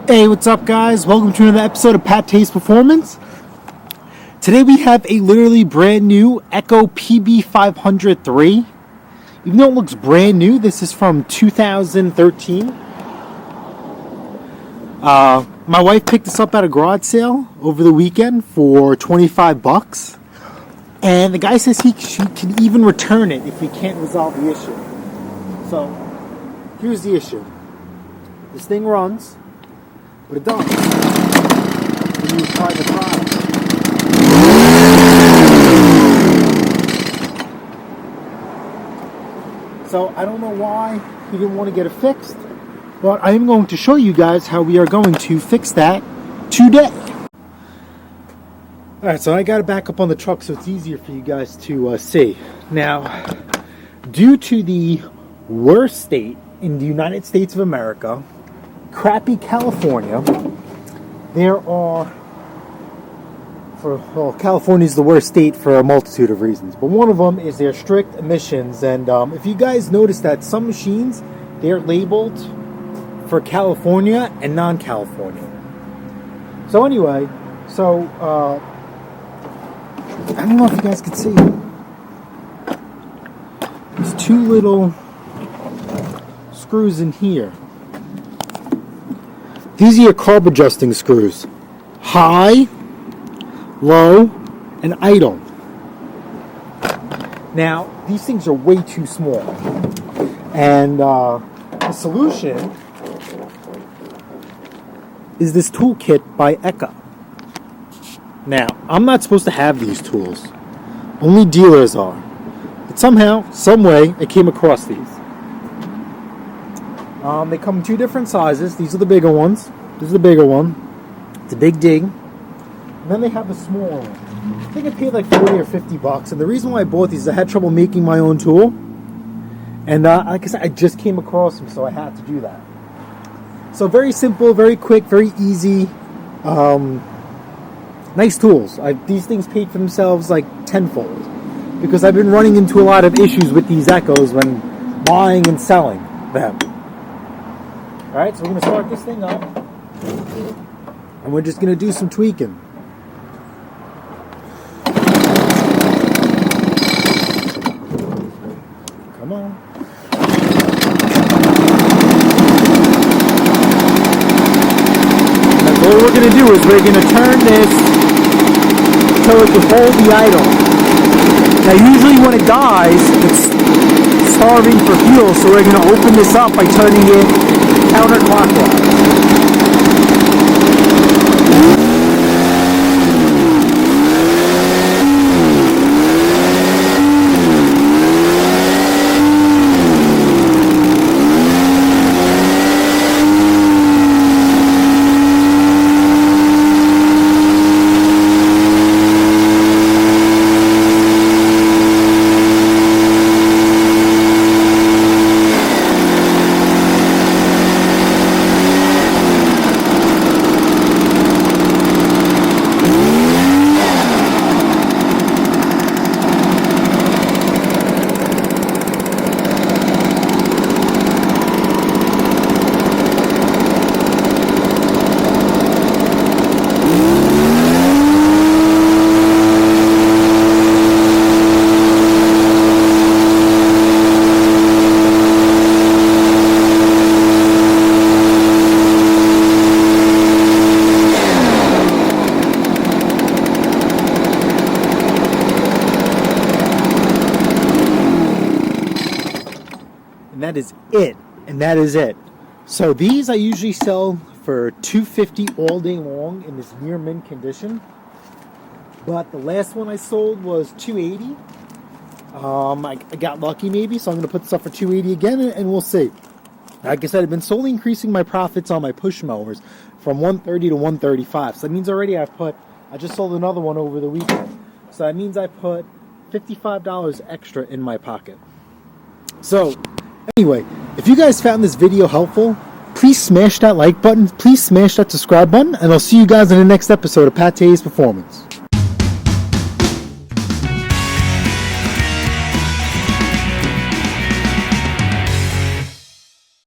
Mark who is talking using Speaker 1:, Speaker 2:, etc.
Speaker 1: Hey, what's up guys? Welcome to another episode of PATTAY'S Performance. Today we have a literally brand new Echo PB500T. Even though it looks brand new, this is from 2013. My wife picked this up at a garage sale over the weekend for 25 bucks. And the guy says she can even return it if we can't resolve the issue. So, here's the issue. This thing runs. But it does. When you try the product. So I don't know why he didn't want to get it fixed, but I am going to show you guys how we are going to fix that today. Alright, so I got it back up on the truck so it's easier for you guys to see. Now, due to the worst state in the United States of America, crappy California, California is the worst state for a multitude of reasons, but one of them is their strict emissions. And if you guys notice that some machines, they're labeled for California and non-California. So anyway, I don't know if you guys can see. There's two little screws in here. These are your carb adjusting screws. High, low, and idle. Now, these things are way too small. And the solution is this toolkit by Echo. Now, I'm not supposed to have these tools. Only dealers are. But somehow, some way, I came across these. They come in two different sizes. These are the bigger ones. This is the bigger one. It's a big dig. And then they have the smaller one. I think I paid like 40 or 50 bucks. And the reason why I bought these is I had trouble making my own tool. And like I said, I just came across them, so I had to do that. So very simple, very quick, very easy. Nice tools. These things paid for themselves like tenfold. Because I've been running into a lot of issues with these Echoes when buying and selling them. Alright, so we're going to start this thing up, and we're just going to do some tweaking. Come on. Now what we're going to do is we're going to turn this so it can hold the idle. Now usually when it dies, it's starving for fuel, so we're going to open this up by turning it counterclockwise. And that is it. And that is it. So these I usually sell for $250 all day long in this near mint condition. But the last one I sold was $280. I got lucky maybe, so I'm going to put this up for $280 again, and we'll see. Like I said, I've been slowly increasing my profits on my push mowers from $130 to $135. So that means already I just sold another one over the weekend. So that means I put $55 extra in my pocket. So anyway, if you guys found this video helpful, please smash that like button, please smash that subscribe button, and I'll see you guys in the next episode of PATTAY'S Performance.